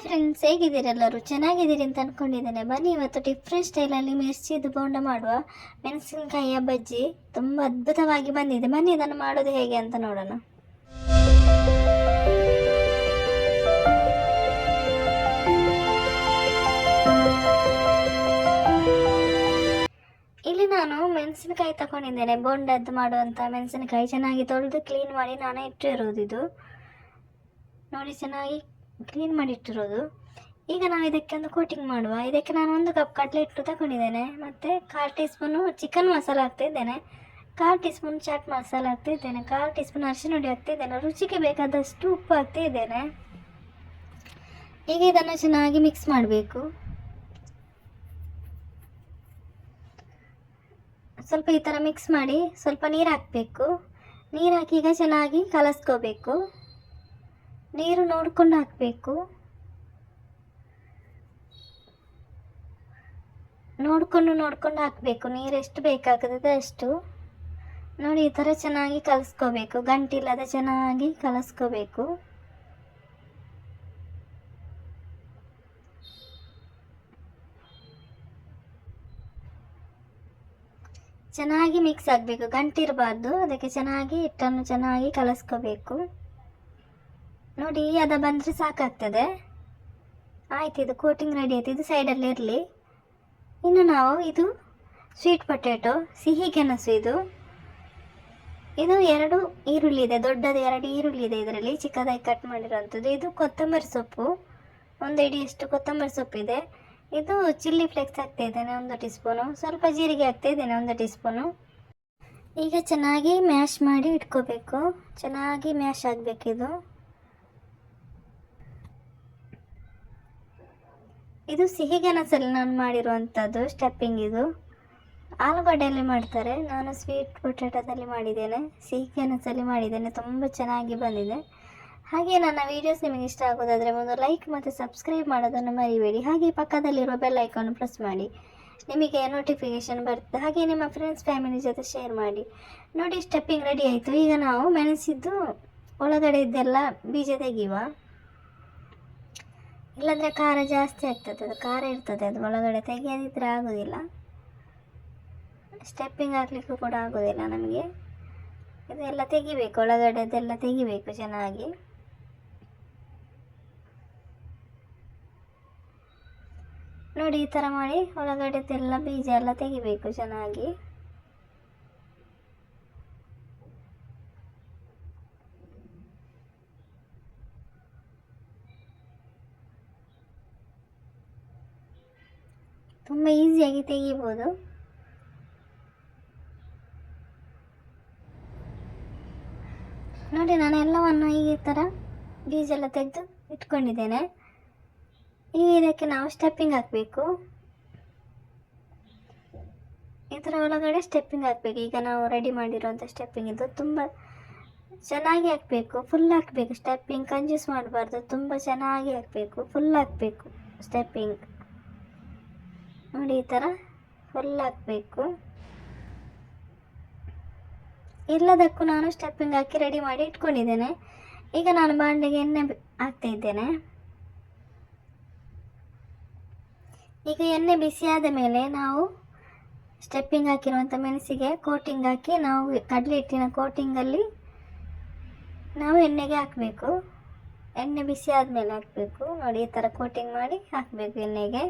Friends, ಹೇಗಿದ್ದೀರಿ? ಎಲ್ಲರೂ ಚೆನ್ನಾಗಿದ್ದೀರಿ ಅಂತ ಅಂದ್ಕೊಂಡಿದ್ದೇನೆ. ಬನ್ನಿ ಇವತ್ತು ಡಿಫ್ರೆಂಟ್ ಸ್ಟೈಲಲ್ಲಿ ಮಿರ್ಚಿದು ಬೋಂಡ ಮಾಡುವ. ಮೆಣಸಿನಕಾಯಿಯ ಬಜ್ಜಿ ತುಂಬ ಅದ್ಭುತವಾಗಿ ಬಂದಿದೆ. ಬನ್ನಿ ಇದನ್ನು ಮಾಡೋದು ಹೇಗೆ ಅಂತ ನೋಡೋಣ. ಇಲ್ಲಿ ನಾನು ಮೆಣಸಿನಕಾಯಿ ತಗೊಂಡಿದ್ದೇನೆ. ಬೋಂಡದ್ದು ಮಾಡುವಂಥ ಮೆಣಸಿನಕಾಯಿ ಚೆನ್ನಾಗಿ ತೊಳೆದು ಕ್ಲೀನ್ ಮಾಡಿ ನಾನೇ ಇಟ್ಟಿರೋದು. ಇದು ನೋಡಿ, ಚೆನ್ನಾಗಿ ಕ್ಲೀನ್ ಮಾಡಿ ಇಟ್ಟಿರೋದು. ಈಗ ನಾವು ಇದಕ್ಕೆ ಒಂದು ಕೋಟಿಂಗ್ ಮಾಡುವ. ಇದಕ್ಕೆ ನಾನು 1 ಕಪ್ ಕಡಲೆ ಹಿಟ್ಟು ತಗೊಂಡಿದ್ದೇನೆ. ಮತ್ತು 1/4 ಟೀ ಸ್ಪೂನು ಚಿಕನ್ ಮಸಾಲ ಹಾಕ್ತಿದ್ದೇನೆ, 1/4 ಟೀ ಸ್ಪೂನ್ ಚಾಟ್ ಮಸಾಲ ಹಾಕ್ತಿದ್ದೇನೆ, 1/4 ಟೀ ಸ್ಪೂನ್ ಅರಿಶಿನ ಹುಡಿ ಹಾಕ್ತಿದ್ದೇನೆ, ರುಚಿಗೆ ಬೇಕಾದಷ್ಟು ಉಪ್ಪು ಹಾಕ್ತಿದ್ದೇನೆ. ಈಗ ಇದನ್ನು ಚೆನ್ನಾಗಿ ಮಿಕ್ಸ್ ಮಾಡಬೇಕು. ಸ್ವಲ್ಪ ಈ ಥರ ಮಿಕ್ಸ್ ಮಾಡಿ ಸ್ವಲ್ಪ ನೀರು ಹಾಕಬೇಕು. ನೀರು ಹಾಕಿ ಈಗ ಚೆನ್ನಾಗಿ ಕಲಸ್ಕೋಬೇಕು. ನೀರು ನೋಡಿಕೊಂಡು ಹಾಕಬೇಕು. ನೋಡ್ಕೊಂಡು ಹಾಕಬೇಕು. ನೀರು ಎಷ್ಟು ಬೇಕಾಗ್ತದೆ ಅಷ್ಟು ನೋಡಿ. ಈ ಥರ ಚೆನ್ನಾಗಿ ಕಲಸ್ಕೋಬೇಕು. ಗಂಟಿಲ್ಲದೆ ಚೆನ್ನಾಗಿ ಕಲಸ್ಕೋಬೇಕು. ಚೆನ್ನಾಗಿ ಮಿಕ್ಸ್ ಆಗಬೇಕು, ಗಂಟಿರಬಾರ್ದು. ಅದಕ್ಕೆ ಚೆನ್ನಾಗಿ ಹಿಟ್ಟನ್ನು ಚೆನ್ನಾಗಿ ಕಲಸ್ಕೋಬೇಕು. ನೋಡಿ, ಅದ ಬಂದರೆ ಸಾಕಾಗ್ತದೆ. ಆಯ್ತು, ಇದು ಕೋಟಿಂಗ್ ರೆಡಿ ಆಯ್ತು. ಇದು ಸೈಡಲ್ಲಿ ಇರಲಿ. ಇನ್ನು ನಾವು ಇದು ಸ್ವೀಟ್ ಪೊಟ್ಯಾಟೊ, ಸಿಹಿ ಗೆಣಸು. ಇದು 2 ಈರುಳ್ಳಿ ಇದೆ, ದೊಡ್ಡದು 2 ಈರುಳ್ಳಿ ಇದೆ ಇದರಲ್ಲಿ, ಚಿಕ್ಕದಾಗಿ ಕಟ್ ಮಾಡಿರೋವಂಥದ್ದು. ಇದು ಕೊತ್ತಂಬರಿ ಸೊಪ್ಪು, 1 ಹಿಡಿಯಷ್ಟು ಕೊತ್ತಂಬರಿ ಸೊಪ್ಪಿದೆ. ಇದು ಚಿಲ್ಲಿ ಫ್ಲೇಕ್ಸ್ ಹಾಕ್ತಾ ಇದ್ದೇನೆ 1 ಟೀ ಸ್ಪೂನು. ಸ್ವಲ್ಪ ಜೀರಿಗೆ ಹಾಕ್ತಾ ಇದ್ದೇನೆ 1 ಟೀ ಸ್ಪೂನು. ಈಗ ಚೆನ್ನಾಗಿ ಮ್ಯಾಶ್ ಮಾಡಿ ಇಟ್ಕೋಬೇಕು. ಚೆನ್ನಾಗಿ ಮ್ಯಾಶ್ ಆಗಬೇಕಿದು. ಇದು ಸಿಹಿ ಗೆಣಸಲ್ಲಿ ನಾನು ಮಾಡಿರುವಂಥದ್ದು ಸ್ಟೆಪ್ಪಿಂಗ್. ಇದು ಆಲೂಗಡ್ಡೆಯಲ್ಲಿ ಮಾಡ್ತಾರೆ, ನಾನು ಸ್ವೀಟ್ ಪೊಟ್ಯಾಟೋದಲ್ಲಿ ಮಾಡಿದ್ದೇನೆ, ಸಿಹಿ ಗೆಣಸಲ್ಲಿ ಮಾಡಿದ್ದೇನೆ. ತುಂಬ ಚೆನ್ನಾಗಿ ಬಂದಿದೆ. ಹಾಗೆ ನನ್ನ ವೀಡಿಯೋಸ್ ನಿಮಗೆ ಇಷ್ಟ ಆಗೋದಾದರೆ ಒಂದು ಲೈಕ್ ಮತ್ತು ಸಬ್ಸ್ಕ್ರೈಬ್ ಮಾಡೋದನ್ನು ಮರಿಬೇಡಿ. ಹಾಗೆ ಪಕ್ಕದಲ್ಲಿರುವ ಬೆಲ್ ಐಕಾನ್ ಪ್ರೆಸ್ ಮಾಡಿ, ನಿಮಗೆ ನೋಟಿಫಿಕೇಷನ್ ಬರುತ್ತೆ. ಹಾಗೆ ನಿಮ್ಮ ಫ್ರೆಂಡ್ಸ್ ಫ್ಯಾಮಿಲಿ ಜೊತೆ ಶೇರ್ ಮಾಡಿ. ನೋಡಿ, ಸ್ಟೆಪ್ಪಿಂಗ್ ರೆಡಿ ಆಯಿತು. ಈಗ ನಾವು ಮೆಣಸಿದ್ದು ಒಳಗಡೆ ಇದ್ದೆಲ್ಲ ಬೀಜ ತೆಗೆಯುವ. ಇಲ್ಲಾಂದರೆ ಖಾರ ಜಾಸ್ತಿ ಆಗ್ತದೆ, ಅದು ಖಾರ ಇರ್ತದೆ, ಅದು ಒಳಗಡೆ ತೆಗೆಯದಿದ್ದರೆ ಆಗೋದಿಲ್ಲ. ಸ್ಟೆಪ್ಪಿಂಗ್ ಹಾಕಲಿಕ್ಕೂ ಕೂಡ ಆಗೋದಿಲ್ಲ ನಮಗೆ. ಇದೆಲ್ಲ ತೆಗಿಬೇಕು, ಒಳಗಡೆದೆಲ್ಲ ತೆಗಿಬೇಕು ಚೆನ್ನಾಗಿ. ನೋಡಿ, ಈ ಥರ ಮಾಡಿ ಒಳಗಡೆದೆಲ್ಲ ಬೀಜ ಎಲ್ಲ ತೆಗಿಬೇಕು ಚೆನ್ನಾಗಿ. ತುಂಬ ಈಸಿಯಾಗಿ ತೆಗಿಬೋದು. ನೋಡಿ, ನಾನು ಎಲ್ಲವನ್ನು ಈ ಥರ ಬೀಜ ಎಲ್ಲ ತೆಗೆದು ಇಟ್ಕೊಂಡಿದ್ದೇನೆ. ಈಗ ಇದಕ್ಕೆ ನಾವು ಸ್ಟೆಪ್ಪಿಂಗ್ ಹಾಕಬೇಕು. ಈ ಥರ ಒಳಗಡೆ ಸ್ಟೆಪ್ಪಿಂಗ್ ಹಾಕಬೇಕು. ಈಗ ನಾವು ರೆಡಿ ಮಾಡಿರುವಂಥ ಸ್ಟೆಪ್ಪಿಂಗ್ ಇದು ತುಂಬ ಚೆನ್ನಾಗಿ ಹಾಕಬೇಕು. ಫುಲ್ ಹಾಕಬೇಕು ಸ್ಟೆಪ್ಪಿಂಗ್, ಕಂಜೂಸ್ ಮಾಡಬಾರ್ದು. ತುಂಬ ಚೆನ್ನಾಗಿ ಹಾಕಬೇಕು, ಫುಲ್ ಹಾಕಬೇಕು ಸ್ಟೆಪ್ಪಿಂಗ್. ನೋಡಿ, ಈ ಥರ ಫುಲ್ ಹಾಕಬೇಕು. ಎಲ್ಲದಕ್ಕೂ ನಾನು ಸ್ಟೆಪ್ಪಿಂಗ್ ಹಾಕಿ ರೆಡಿ ಮಾಡಿ ಇಟ್ಕೊಂಡಿದ್ದೇನೆ. ಈಗ ನಾನು ಬಾಣಲೆಗೆ ಎಣ್ಣೆ ಹಾಕ್ತಾ ಇದ್ದೇನೆ. ಈಗ ಎಣ್ಣೆ ಬಿಸಿಯಾದ ಮೇಲೆ ನಾವು ಸ್ಟೆಪ್ಪಿಂಗ್ ಹಾಕಿರುವಂಥ ಮೆಣಸಿಗೆ ಕೋಟಿಂಗ್ ಹಾಕಿ, ನಾವು ಕಡಲೆ ಹಿಟ್ಟಿನ ಕೋಟಿಂಗಲ್ಲಿ ನಾವು ಎಣ್ಣೆಗೆ ಹಾಕಬೇಕು. ಎಣ್ಣೆ ಬಿಸಿ ಆದಮೇಲೆ ಹಾಕಬೇಕು. ನೋಡಿ, ಈ ಥರ ಕೋಟಿಂಗ್ ಮಾಡಿ ಹಾಕಬೇಕು ಎಣ್ಣೆಗೆ.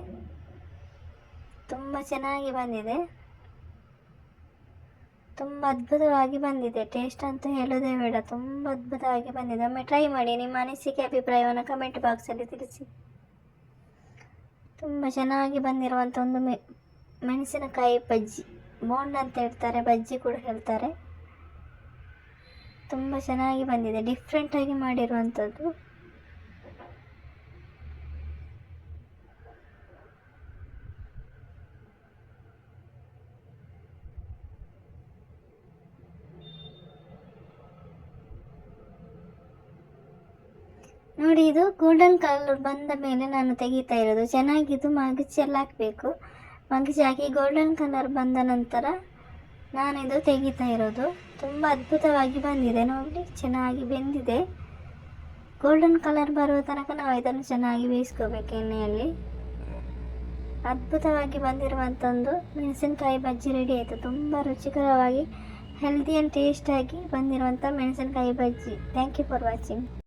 ತುಂಬ ಚೆನ್ನಾಗಿ ಬಂದಿದೆ, ತುಂಬ ಅದ್ಭುತವಾಗಿ ಬಂದಿದೆ. ಟೇಸ್ಟ್ ಅಂತ ಹೇಳೋದೇ ಬೇಡ, ತುಂಬ ಅದ್ಭುತವಾಗಿ ಬಂದಿದೆ. ಒಮ್ಮೆ ಟ್ರೈ ಮಾಡಿ. ನಿಮ್ಮ ಅನಿಸಿಕೆ ಅಭಿಪ್ರಾಯವನ್ನು ಕಮೆಂಟ್ ಬಾಕ್ಸಲ್ಲಿ ತಿಳಿಸಿ. ತುಂಬ ಚೆನ್ನಾಗಿ ಬಂದಿರುವಂಥ ಒಂದು ಮೆಣಸಿನಕಾಯಿ ಬಜ್ಜಿ, ಬೋಂಡ ಅಂತ ಹೇಳ್ತಾರೆ, ಬಜ್ಜಿ ಕೂಡ ಹೇಳ್ತಾರೆ. ತುಂಬ ಚೆನ್ನಾಗಿ ಬಂದಿದೆ, ಡಿಫ್ರೆಂಟಾಗಿ ಮಾಡಿರುವಂಥದ್ದು. ನೋಡಿ, ಇದು ಗೋಲ್ಡನ್ ಕಲರ್ ಬಂದ ಮೇಲೆ ನಾನು ತೆಗಿತಾ ಇರೋದು. ಚೆನ್ನಾಗಿದ್ದು ಮಗಚಿ ಎಲ್ಲ ಹಾಕಬೇಕು. ಮಗಚಿ ಹಾಕಿ ಗೋಲ್ಡನ್ ಕಲರ್ ಬಂದ ನಂತರ ನಾನಿದು ತೆಗಿತಾ ಇರೋದು. ತುಂಬ ಅದ್ಭುತವಾಗಿ ಬಂದಿದೆ ನೋಡಿ, ಚೆನ್ನಾಗಿ ಬೆಂದಿದೆ. ಗೋಲ್ಡನ್ ಕಲರ್ ಬರುವ ತನಕ ನಾವು ಇದನ್ನು ಚೆನ್ನಾಗಿ ಬೇಯಿಸ್ಕೋಬೇಕು ಎಣ್ಣೆಯಲ್ಲಿ. ಅದ್ಭುತವಾಗಿ ಬಂದಿರುವಂಥ ಒಂದು ಮೆಣಸಿನಕಾಯಿ ಬಜ್ಜಿ ರೆಡಿ ಆಯಿತು. ತುಂಬ ರುಚಿಕರವಾಗಿ ಹೆಲ್ದಿ ಆ್ಯಂಡ್ ಟೇಸ್ಟಾಗಿ ಬಂದಿರುವಂಥ ಮೆಣಸಿನಕಾಯಿ bajji. Thank you for watching.